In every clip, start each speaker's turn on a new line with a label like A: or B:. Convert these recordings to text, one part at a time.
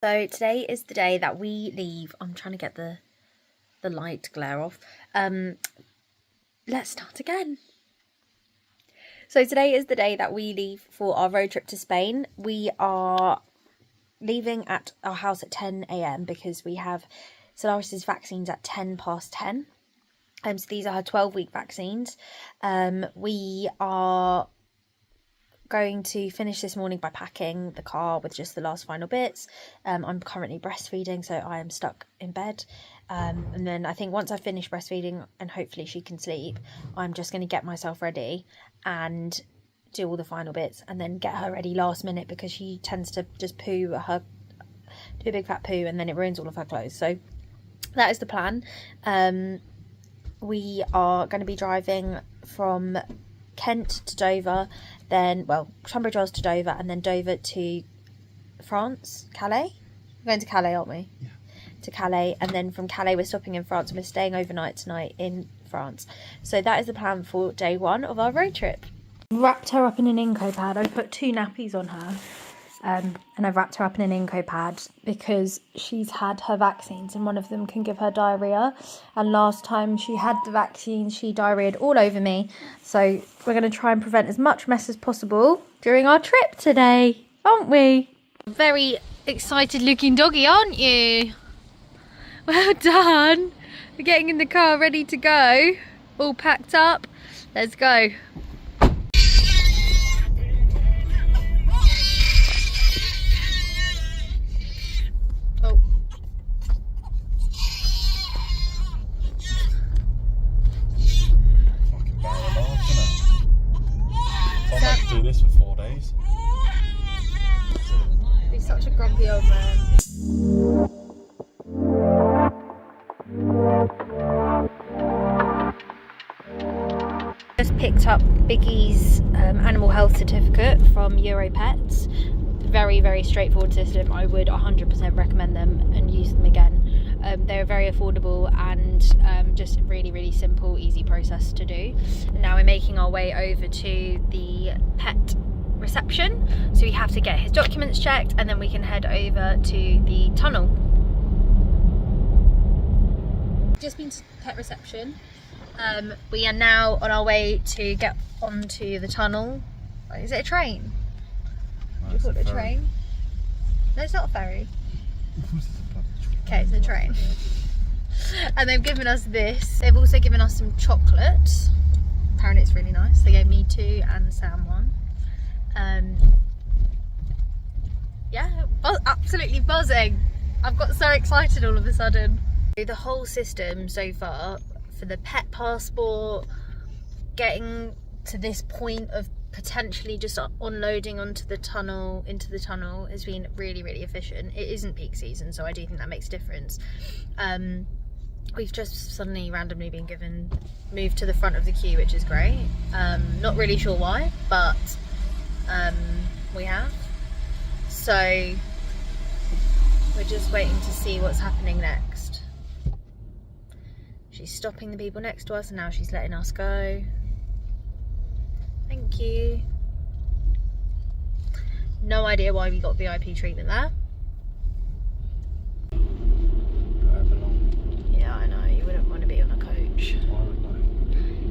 A: So today is the day that we leave. I'm trying to get the light glare off. Let's start again. So today is the day that we leave for our road trip to Spain. We are leaving at our house at 10 a.m. because we have Solaris's vaccines at 10:10. So these are her 12-week vaccines. We are going to finish this morning by packing the car with just the last final bits. I'm currently breastfeeding, so I am stuck in bed. And then I think once I finish breastfeeding and hopefully she can sleep, I'm just going to get myself ready and do all the final bits and then get her ready last minute because she tends to just do a big fat poo and then it ruins all of her clothes. So that is the plan. We are going to be driving from Kent to Dover, then, Tunbridge Wells to Dover, and then Dover to France, Calais. We're going to Calais, aren't we?
B: Yeah.
A: To Calais, and then from Calais we're stopping in France and we're staying overnight tonight in France. So that is the plan for day one of our road trip. Wrapped her up in an Inco pad. I put 2 nappies on her. And I've wrapped her up in an Inco pad because she's had her vaccines and one of them can give her diarrhea. And last time she had the vaccines, she diarrheaed all over me. So we're going to try and prevent as much mess as possible during our trip today, aren't we? Very excited looking doggy, aren't you? Well done. We're getting in the car ready to go. All packed up. Let's go.
B: Do this for 4 days.
A: He's such a grumpy old man. Just picked up Biggie's animal health certificate from Europets. Very, very straightforward system. I would 100% recommend them and use them again. They're very affordable and just really, really simple, easy process to do. And now we're making our way over to the pet reception. So we have to get his documents checked and then we can head over to the tunnel. Just been to pet reception. We are now on our way to get onto the tunnel. Is it a train?
B: No,
A: Do you call it a train? No, it's not a ferry.
B: Of course it's a bloody train.
A: Okay, it's a train. And they've given us this. They've also given us some chocolate. Apparently it's really nice. They gave me 2 and Sam 1. Yeah, absolutely buzzing. I've got so excited all of a sudden. The whole system so far for the pet passport, getting to this point of potentially just unloading into the tunnel has been really, really efficient. It isn't peak season, so I do think that makes a difference. We've just suddenly randomly been moved to the front of the queue, which is great. Not really sure why, but we have. So we're just waiting to see what's happening next. She's stopping the people next to us and now she's letting us go. Thank you. No idea why we got VIP treatment there. Yeah, I know, you wouldn't want to be on a coach.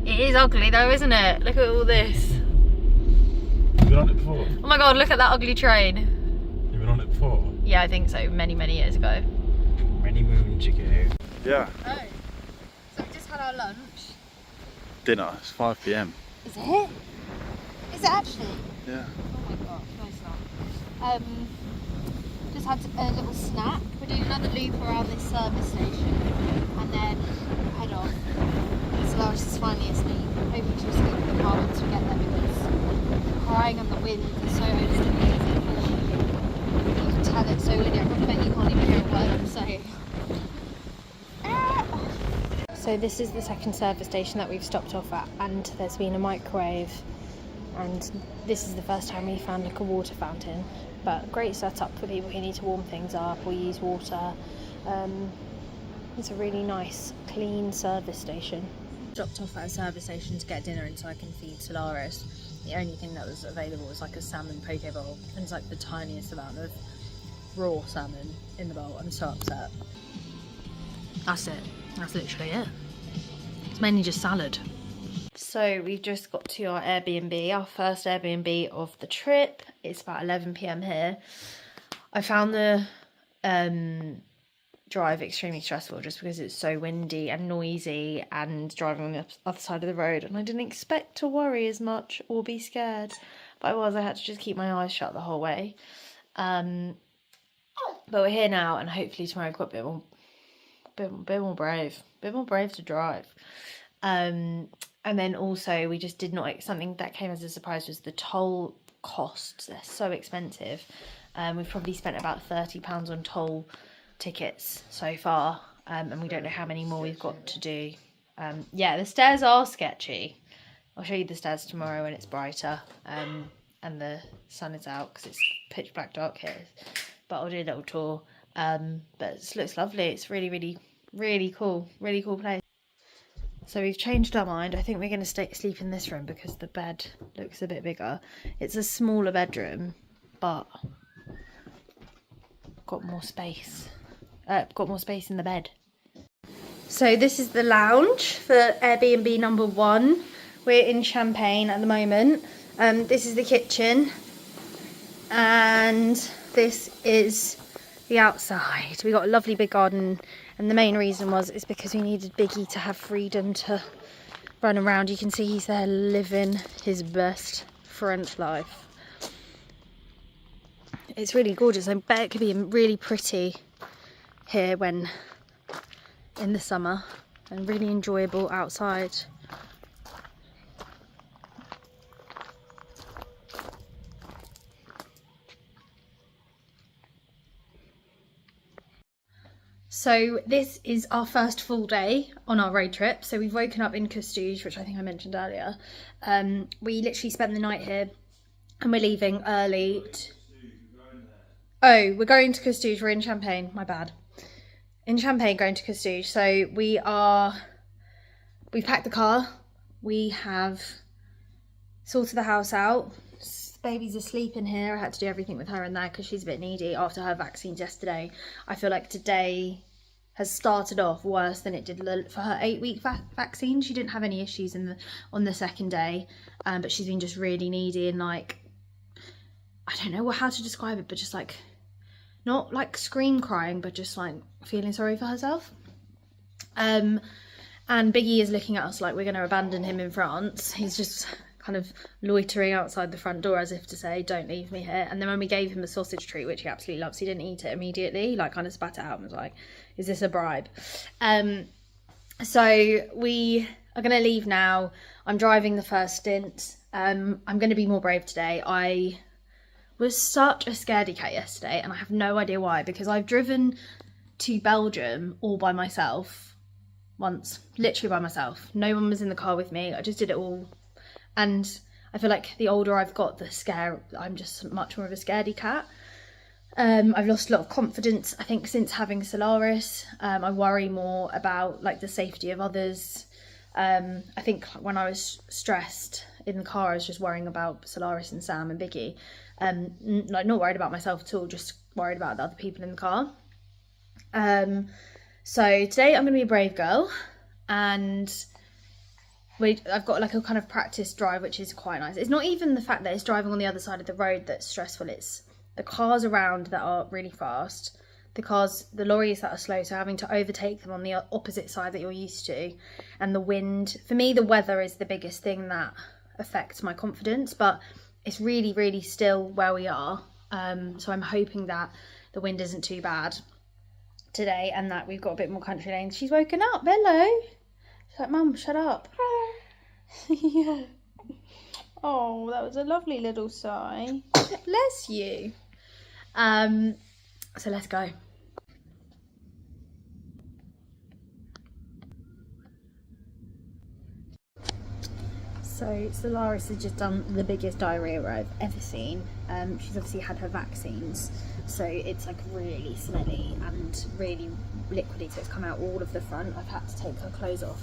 A: It is ugly though, isn't it? Look at all this.
B: You've been on it before?
A: Oh my god, look at that ugly train.
B: You've been on it before?
A: Yeah, I think so, many, many years ago.
B: Many moons ago. Yeah.
A: Oh, so we just had our lunch.
B: Dinner, it's 5 p.m.
A: Is it? Is it actually?
B: Yeah.
A: Oh my gosh, no it's not. Just had a little snack. We're doing another loop around this service station and then head off. Solaris is finally asleep. Hoping she'll sleep in the car once we get there because crying on the wind is so overstimulating. You can tell it's so windy. I bet you can't even hear a word I'm saying. So this is the second service station that we've stopped off at and there's been a microwave. And this is the first time we found like a water fountain, but great setup for people who need to warm things up or use water. It's a really nice, clean service station. Dropped off at a service station to get dinner and so I can feed Solaris. The only thing that was available was like a salmon poke bowl and it's like the tiniest amount of raw salmon in the bowl. I'm so upset. That's it. That's literally it. It's mainly just salad. So we've just got to our Airbnb, our first Airbnb of the trip. It's about 11 p.m. here. I found the drive extremely stressful just because it's so windy and noisy and driving on the other side of the road, and I didn't expect to worry as much or be scared, but I had to just keep my eyes shut the whole way. But we're here now, and hopefully tomorrow I've got a bit more brave to drive. And then also we just did not, something that came as a surprise was the toll costs. They're so expensive. We've probably spent about £30 on toll tickets so far, and we don't know how many more we've got to do. Yeah, the stairs are sketchy. I'll show you the stairs tomorrow when it's brighter and the sun is out, because it's pitch black dark here, but I'll do a little tour. But it looks lovely. It's really cool place. So we've changed our mind. I think we're going to sleep in this room because the bed looks a bit bigger. It's a smaller bedroom, but got more space. Got more space in the bed. So this is the lounge for Airbnb number 1. We're in Champagne at the moment. This is the kitchen, and this is the outside. We got a lovely big garden, and the main reason is because we needed Biggie to have freedom to run around. You can see he's there living his best French life. It's really gorgeous. I bet it could be really pretty here when in the summer, and really enjoyable outside. So this is our first full day on our road trip. So we've woken up in Custouge, which I think I mentioned earlier. We literally spent the night here, and we're leaving early. Oh, we're going to Custouge. We're in Champagne. My bad. In Champagne, going to Custouge. So we've packed the car. We have sorted the house out. Baby's asleep in here. I had to do everything with her in there because she's a bit needy after her vaccines yesterday. I feel like today has started off worse than it did for her 8-week vaccine. She didn't have any issues on the second day, but she's been just really needy and like, I don't know how to describe it, but just like, not like scream crying, but just like feeling sorry for herself. And Biggie is looking at us like we're going to abandon him in France. He's just kind of loitering outside the front door as if to say, don't leave me here. And then when we gave him a sausage treat, which he absolutely loves, he didn't eat it immediately. He like kind of spat it out and was like, is this a bribe? So we are going to leave now. I'm driving the first stint. I'm going to be more brave today. I was such a scaredy cat yesterday, and I have no idea why, because I've driven to Belgium all by myself once, literally by myself. No one was in the car with me. I just did it all. And I feel like the older I've got, I'm just much more of a scaredy cat. I've lost a lot of confidence, I think, since having Solaris. I worry more about like the safety of others. I think when I was stressed in the car, I was just worrying about Solaris and Sam and Biggie. Like not worried about myself at all, just worried about the other people in the car. So today I'm going to be a brave girl, and I've got like a kind of practice drive, which is quite nice. It's not even the fact that it's driving on the other side of the road that's stressful. It's the cars around that are really fast, the lorries that are slow, so having to overtake them on the opposite side that you're used to, and the wind. For me, the weather is the biggest thing that affects my confidence, but it's really, really still where we are. So I'm hoping that the wind isn't too bad today, and that we've got a bit more country lanes. She's woken up. Hello. She's like, Mum, shut up. Yeah. Oh, that was a lovely little sigh. Bless you. So let's go. So Solaris has just done the biggest diarrhea I've ever seen. She's obviously had her vaccines, so it's like really smelly and really liquidy, so it's come out all of the front. I've had to take her clothes off,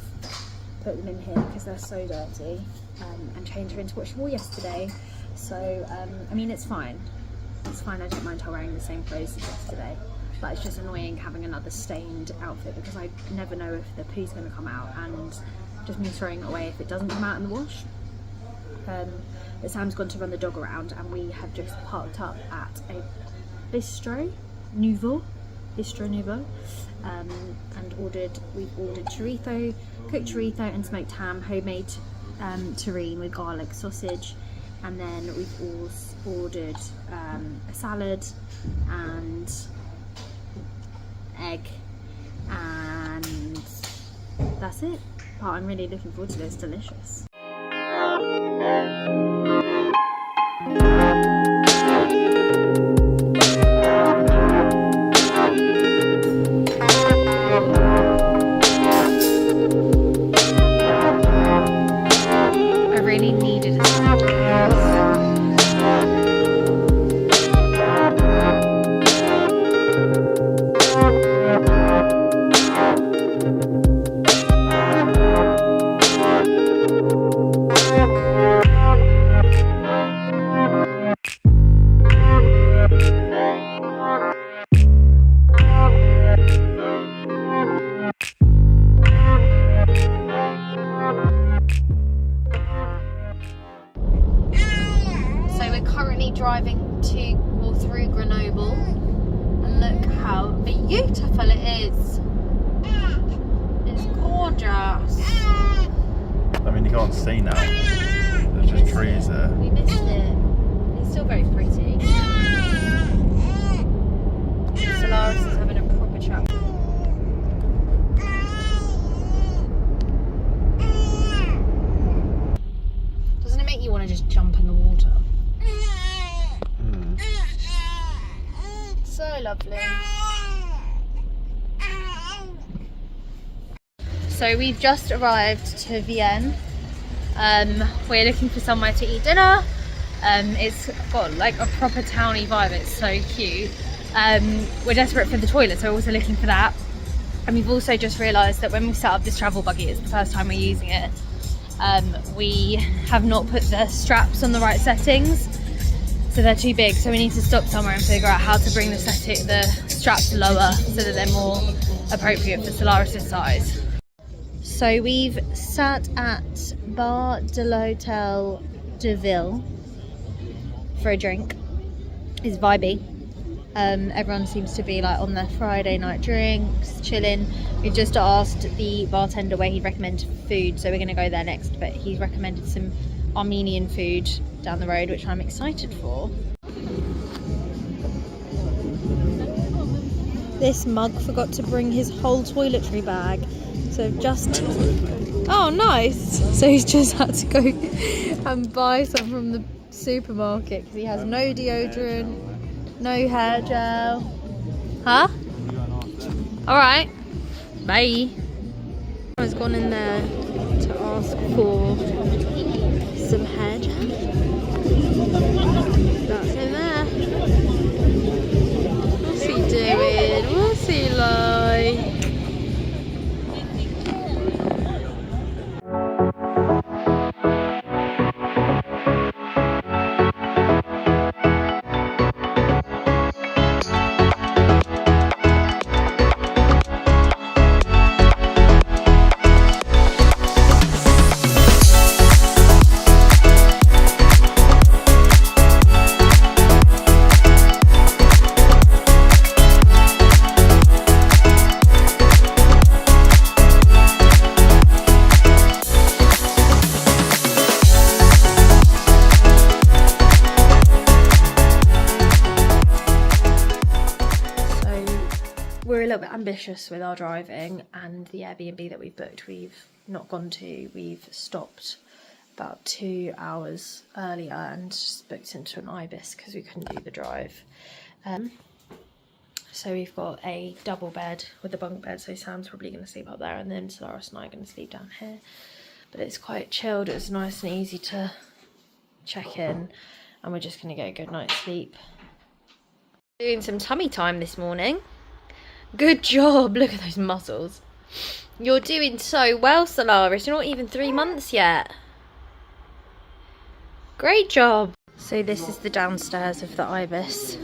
A: put them in here because they're so dirty, and change her into what she wore yesterday. So I mean, it's fine. It's fine, I don't mind her wearing the same clothes as yesterday, but it's just annoying having another stained outfit because I never know if the poo's going to come out, and just me throwing it away if it doesn't come out in the wash. But Sam's gone to run the dog around, and we have just parked up at a bistro nouveau, and we've ordered chorizo, cooked chorizo and smoked ham, homemade terrine with garlic sausage, and then we've also ordered a salad and egg, and that's it. But I'm really looking forward to this. Delicious. I really needed a driving to or through Grenoble, and look how beautiful it is. It's gorgeous.
B: I mean, you can't see now. There's just trees there.
A: We missed it. It's still very pretty. Solaris is having a proper chat. Doesn't it make you want to just jump in the water? So lovely. So we've just arrived to Vienne. We're looking for somewhere to eat dinner. It's got like a proper towny vibe. It's so cute. We're desperate for the toilet, so we're also looking for that. And we've also just realised that when we set up this travel buggy, it's the first time we're using it. We have not put the straps on the right settings. So they're too big, so we need to stop somewhere and figure out how to bring the straps lower so that they're more appropriate for Solaris' size. So we've sat at Bar de l'Hôtel de Ville for a drink. It's vibey. Everyone seems to be like on their Friday night drinks, chilling. We've just asked the bartender where he'd recommend food, so we're going to go there next, but he's recommended some Armenian food down the road, which I'm excited for. This mug forgot to bring his whole toiletry bag, so just... Oh, nice! So he's just had to go and buy some from the supermarket because he has no deodorant, no hair gel. Huh? Alright. Bye. I've gone in there to ask for some hair gel. That's in there. What's he doing? What's he like? Ambitious with our driving, and the Airbnb that we've booked, we've not gone to. We've stopped about 2 hours earlier and just booked into an Ibis because we couldn't do the drive. So we've got a double bed with a bunk bed, so Sam's probably going to sleep up there, and then Solaris and I are going to sleep down here. But it's quite chilled. It's nice and easy to check in, and we're just going to get a good night's sleep. Doing some tummy time this morning. Good job. Look at those muscles. You're doing so well, Solaris. You're not even 3 months yet. Great job. So this is the downstairs of the Ibis.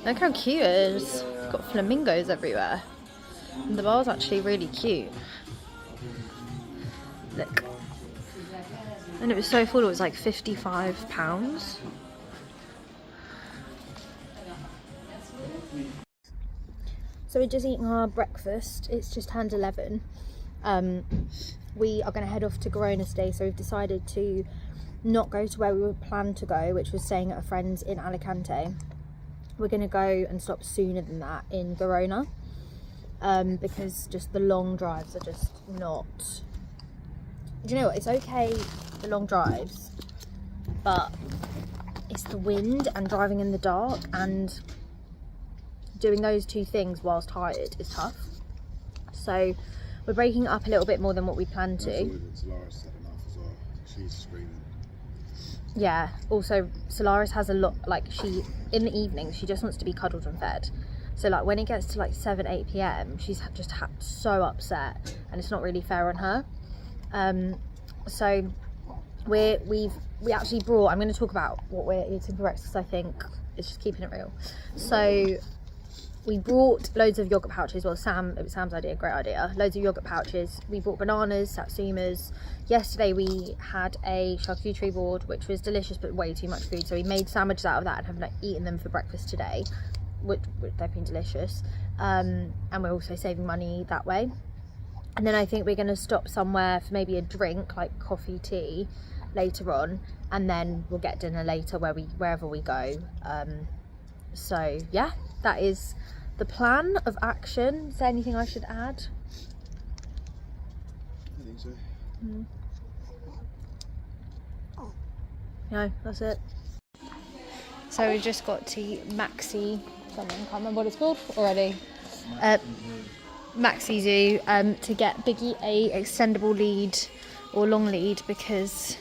A: Look how cute it is. It's got flamingos everywhere. And the bar's actually really cute. Look. And it was so full, it was like £55. So we're just eating our breakfast. It's just turned 11. We are going to head off to Girona today, so we've decided to not go to where we were planned to go, which was staying at a friend's in Alicante. We're going to go and stop sooner than that in Girona, because just the long drives are just not... Do you know what? It's okay, the long drives, but it's the wind and driving in the dark, and doing those two things whilst tired is tough. So we're breaking it up a little bit more than what we planned to.
B: She's screaming.
A: Yeah, also Solaris has a lot, like, she in the evening she just wants to be cuddled and fed. So like when it gets to like 7-8 p.m. she's just so upset, and it's not really fair on her. So we actually brought, I'm going to talk about what we're eating for breakfast, because I think it's just keeping it real. So we brought loads of yogurt pouches. Well, it was Sam's idea, great idea. Loads of yogurt pouches. We brought bananas, satsumas. Yesterday we had a charcuterie board, which was delicious but way too much food. So we made sandwiches out of that and have like eaten them for breakfast today, which they've been delicious. And we're also saving money that way. And then I think we're going to stop somewhere for maybe a drink, like coffee, tea, later on, and then we'll get dinner later wherever we go. So yeah, that is the plan of action. Is there anything I should add?
B: I think so.
A: No, that's it. So we've just got to Maxi something, can't remember what it's called already. Maxi Zoo to get Biggie a extendable lead or long lead, because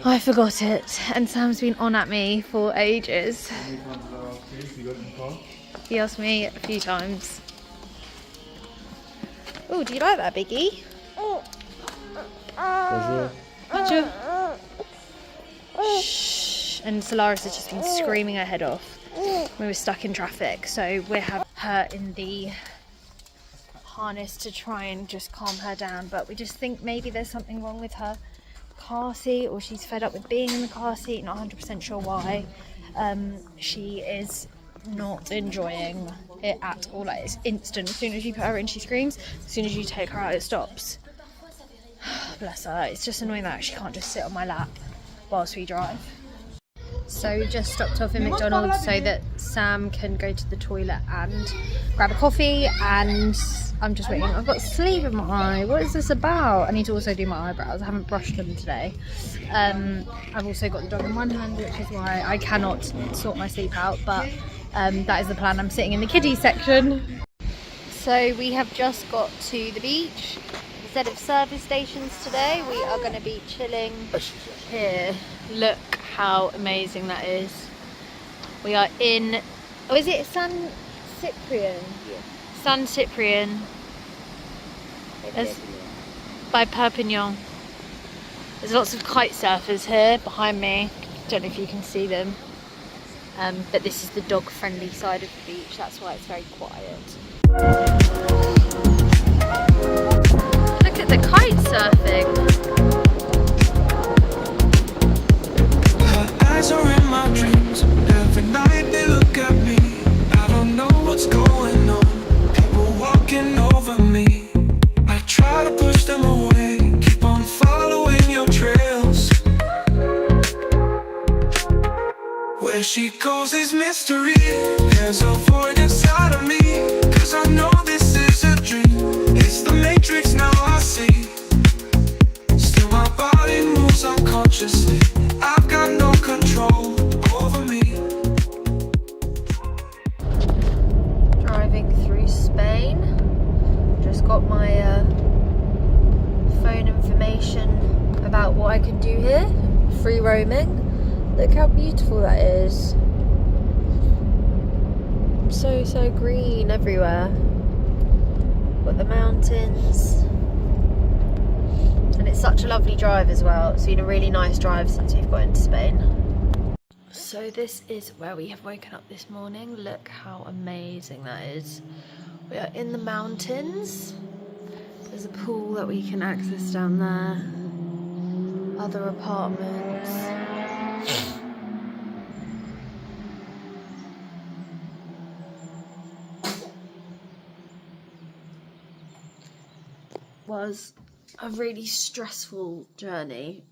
A: I forgot it and Sam's been on at me for ages. He asked me a few times. Oh, do you like that, Biggie? Bonjour. Shh. And Solaris has just been screaming her head off. We were stuck in traffic, so we're having her in the harness to try and just calm her down, but we just think maybe there's something wrong with her car seat, or she's fed up with being in the car seat. Not 100% sure why. She is not enjoying it at all. Like, it's instant. As soon as you put her in, she screams. As soon as you take her out, it stops. Bless her. It's just annoying that she can't just sit on my lap whilst we drive. So we just stopped off in McDonald's so that Sam can go to the toilet and grab a coffee, and I'm just waiting. I've got sleep in my eye. What is this about? I need to also do my eyebrows. I haven't brushed them today. I've also got the dog in one hand, which is why I cannot sort my sleep out, but that is the plan. I'm sitting in the kiddies section. So we have just got to the beach. Instead of service stations today, we are going to be chilling here. Look how amazing that is. We are in, oh, is it San Ciprian? Yeah. San Ciprian. By Perpignan. There's lots of kite surfers here behind me. Don't know if you can see them. But this is the dog friendly side of the beach. That's why it's very quiet. Look at the kite surfing.
C: Eyes are in my dreams. Every night they look at me. I don't know what's going on. People walking over me. I try to push them away. Keep on following your trails. Where she goes is mystery. There's a void inside of me. 'Cause I know this is a dream. It's the matrix now I see. Still my body moves unconsciously. I've got no control over me.
A: Driving through Spain. Just got my phone information about what I can do here. Free roaming. Look how beautiful that is. So green everywhere. Got the mountains. And it's such a lovely drive as well. It's been a really nice drive since we've got into Spain. So this is where we have woken up this morning. Look how amazing that is. We are in the mountains. There's a pool that we can access down there. Other apartments. Was a really stressful journey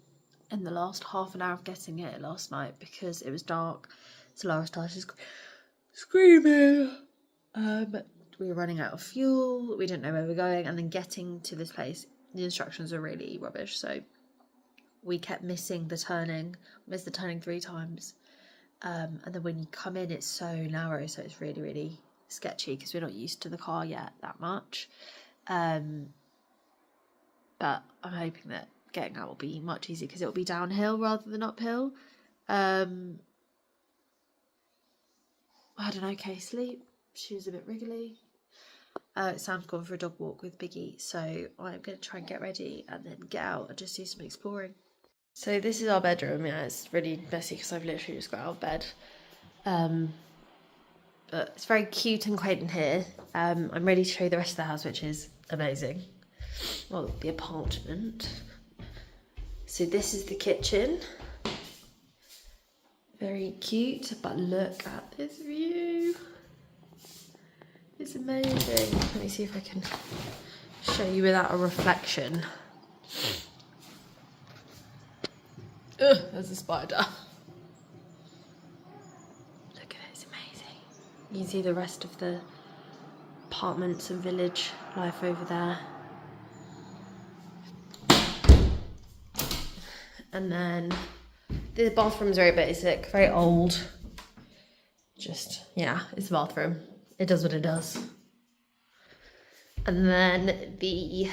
A: in the last half an hour of getting here last night because it was dark. So Lara started screaming. We were running out of fuel. We didn't know where we were going, and then getting to this place, the instructions were really rubbish. So we kept missing the turning. Missed the turning 3 times. And then when you come in, it's so narrow, so it's really, really sketchy because we're not used to the car yet that much. But I'm hoping that getting out will be much easier because it will be downhill rather than uphill. I had an okay sleep. She was a bit wriggly. Sam's gone for a dog walk with Biggie, so I'm going to try and get ready and then get out and just do some exploring. So this is our bedroom. Yeah, it's really messy because I've literally just got out of bed. But it's very cute and quaint in here. I'm ready to show you the rest of the house, which is amazing. Well, the apartment. So this is the kitchen. Very cute, but look at this view. It's amazing. Let me see if I can show you without a reflection. Ugh, there's a spider. Look at it, it's amazing. You can see the rest of the apartments and village life over there. And then the bathroom's very basic, very old. Just, yeah, it's a bathroom. It does what it does. And then the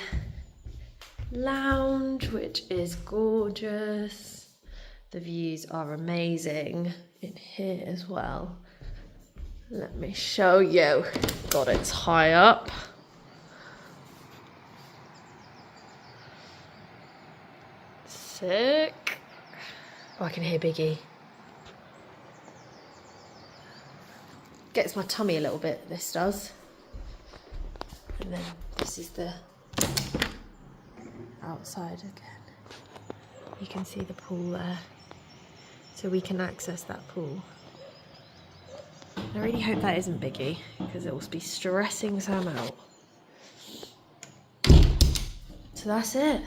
A: lounge, which is gorgeous. The views are amazing in here as well. Let me show you. God, it's high up. Sick. Oh, I can hear Biggie. Gets my tummy a little bit, this does. And then this is the outside again. You can see the pool there. So we can access that pool. I really hope that isn't Biggie, because it will be stressing Sam out. So that's it.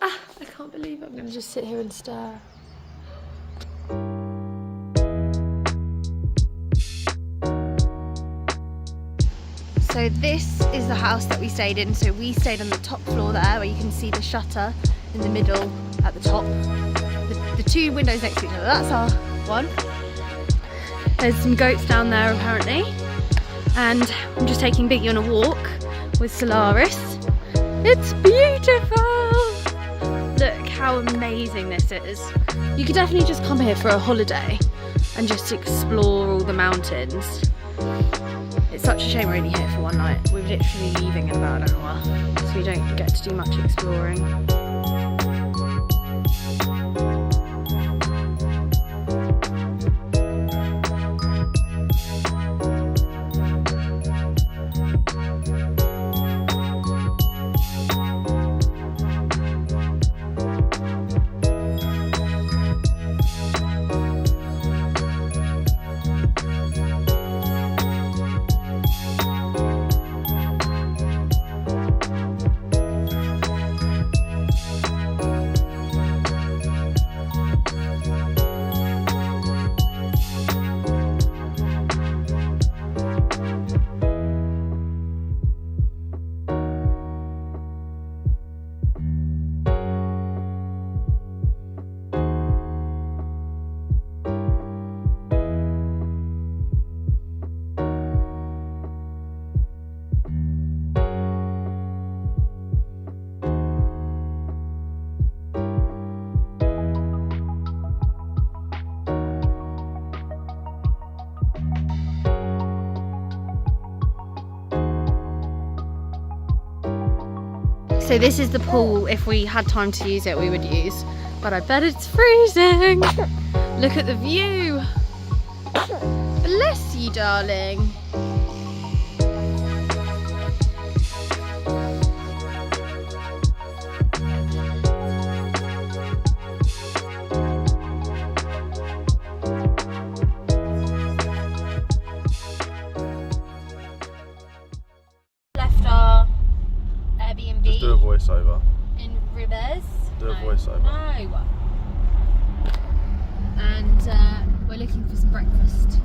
A: I can't believe I'm going to just sit here and stare. So this is the house that we stayed in. So we stayed on the top floor there, where you can see the shutter in the middle at the top. The 2 windows next to each other, that's our one. There's some goats down there apparently. And I'm just taking Biggie on a walk with Solaris. It's beautiful! Look how amazing this is. You could definitely just come here for a holiday and just explore all the mountains. It's such a shame we're only here for one night. We're literally leaving in about an hour, so we don't get to do much exploring. So this is the pool. If we had time to use it, we would use. but I bet it's freezing. Look at the view. Bless you, darling. Left our Airbnb.
B: Just do a voiceover.
A: In Ribes.
B: Do a voiceover.
A: No. And we're looking for some breakfast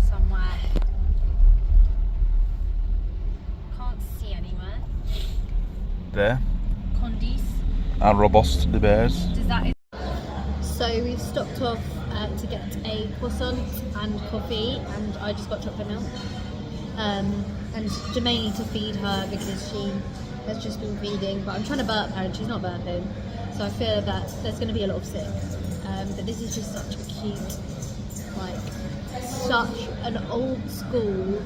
A: somewhere. Can't see anywhere.
B: There.
A: Condis.
B: And robust the bears.
A: Does that? So we've stopped off to get a croissant and coffee, and I just got chocolate milk. And mainly to feed her because she has just been feeding, but I'm trying to burp her and she's not burping, so I feel that there's going to be a lot of sick. But this is just such a cute, like, such an old school.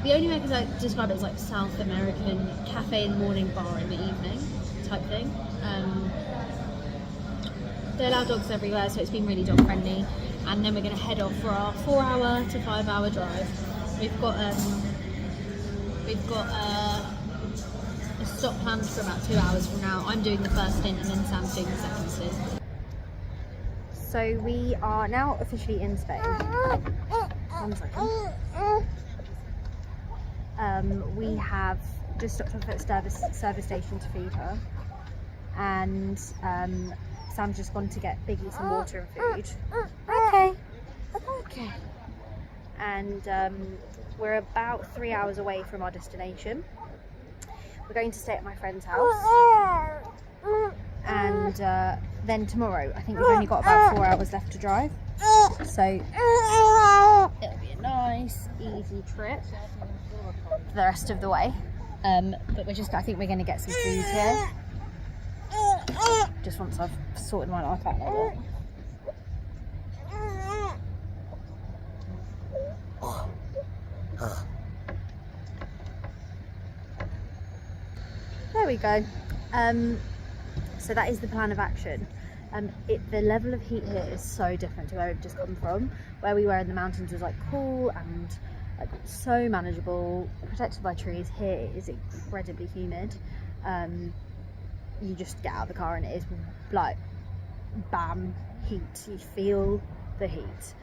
A: The only way I can describe it is like South American cafe in the morning, bar in the evening type thing. They allow dogs everywhere, so it's been really dog friendly. And then we're going to head off for our 4-hour to 5-hour drive. We've got a stop planned for about 2 hours from now. I'm doing the first stint and then Sam's doing the second stint. So we are now officially in Spain. 1 second. We have just stopped off at a service station to feed her, and Sam's just gone to get Biggie some water and food. Okay. And we're about 3 hours away from our destination. We're going to stay at my friend's house, and then tomorrow, I think we've only got about 4 hours left to drive, so it'll be a nice easy trip for the rest of the way. But I think we're going to get some food here just once I've sorted my life out like that. There we go. So that is the plan of action. The level of heat here is so different to where we've just come from. Where we were in the mountains was like cool and like so manageable, protected by trees. Here it is incredibly humid. You just get out of the car and it is like bam, heat. You feel the heat.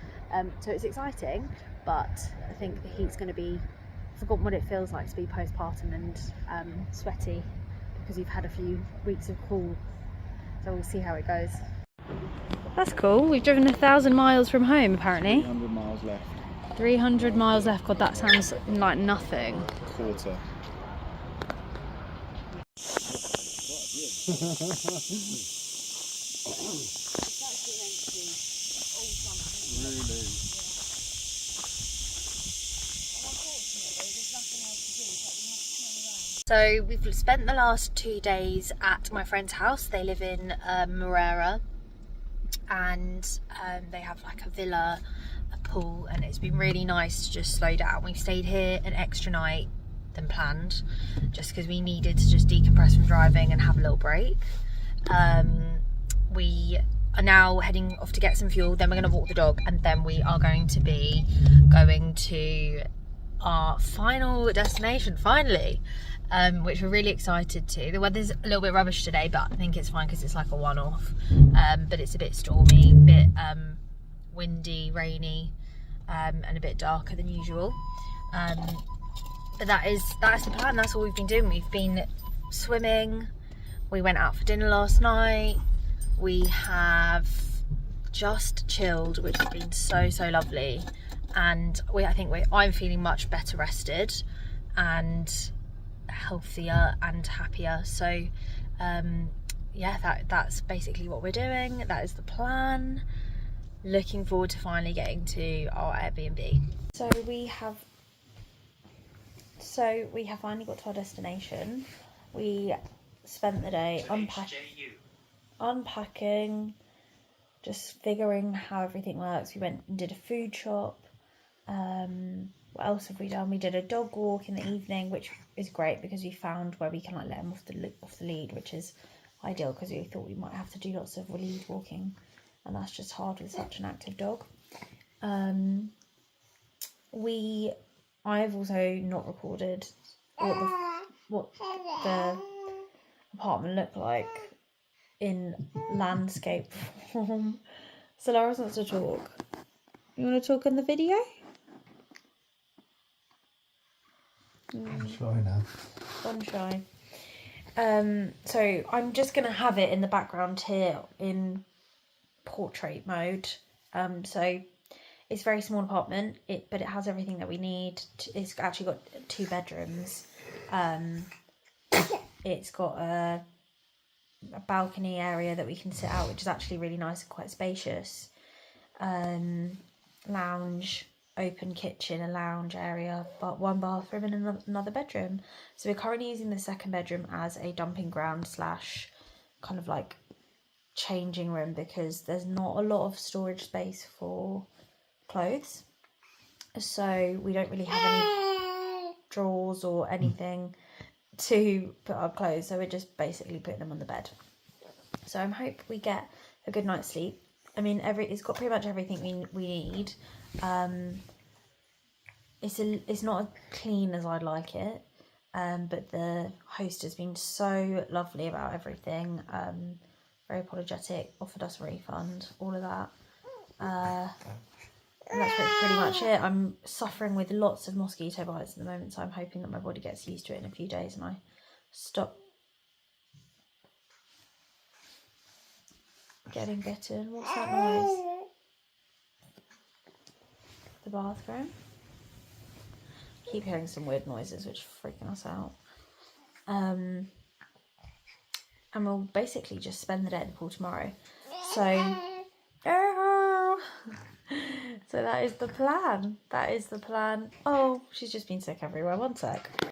A: So it's exciting, but I think the heat's going to be, I've forgotten what it feels like to be postpartum and sweaty, because you've had a few weeks of cool, so we'll see how it goes. That's cool. We've driven 1,000 miles from home apparently.
B: 300 miles left.
A: 300 miles left. God, that sounds like nothing.
B: Quarter. Really?
A: So we've spent the last 2 days at my friend's house. They live in Morera, and they have like a villa, a pool, and it's been really nice to just slow down. We've stayed here an extra night than planned, just because we needed to just decompress from driving and have a little break. We are now heading off to get some fuel, then we're going to walk the dog, and then we are going to be going to our final destination, finally, which we're really excited to. The weather's a little bit rubbish today, but I think it's fine because it's like a one-off, but it's a bit stormy, a bit windy, rainy, and a bit darker than usual, but that's the plan. That's all we've been doing. We've been swimming, we went out for dinner last night, we have just chilled, which has been so lovely, and I'm feeling much better rested and healthier and happier. So yeah, that's basically what we're doing. That is the plan. Looking forward to finally getting to our Airbnb. So we have finally got to our destination. We spent the day unpacking, just figuring how everything works. We went and did a food shop. What else have we done? We did a dog walk in the evening, which is great because we found where we can like let him off the lead, which is ideal because we thought we might have to do lots of lead walking, and that's just hard with such an active dog. I've also not recorded what the apartment looked like in landscape form. So Laura wants to talk. You want to talk in the video?
B: I'm shy now.
A: I'm shy. So I'm just gonna have it in the background here in portrait mode. So it's a very small apartment, but it has everything that we need. It's actually got 2 bedrooms. It's got a balcony area that we can sit out, which is actually really nice and quite spacious. Lounge, open kitchen, a lounge area, but 1 bathroom and another bedroom. So we're currently using the 2nd bedroom as a dumping ground / kind of like changing room, because there's not a lot of storage space for clothes, so we don't really have any drawers or anything to put our clothes, so we're just basically putting them on the bed. So I hope we get a good night's sleep. I mean, it's got pretty much everything we need. It's not as clean as I'd like it, but the host has been so lovely about everything. Very apologetic, offered us a refund, all of that. And that's pretty much it. I'm suffering with lots of mosquito bites at the moment, so I'm hoping that my body gets used to it in a few days and I stop getting bitten. What's that noise? The bathroom. Keep hearing some weird noises which are freaking us out. And we'll basically just spend the day at the pool tomorrow. So so that is the plan. Oh, she's just been sick everywhere. One sec.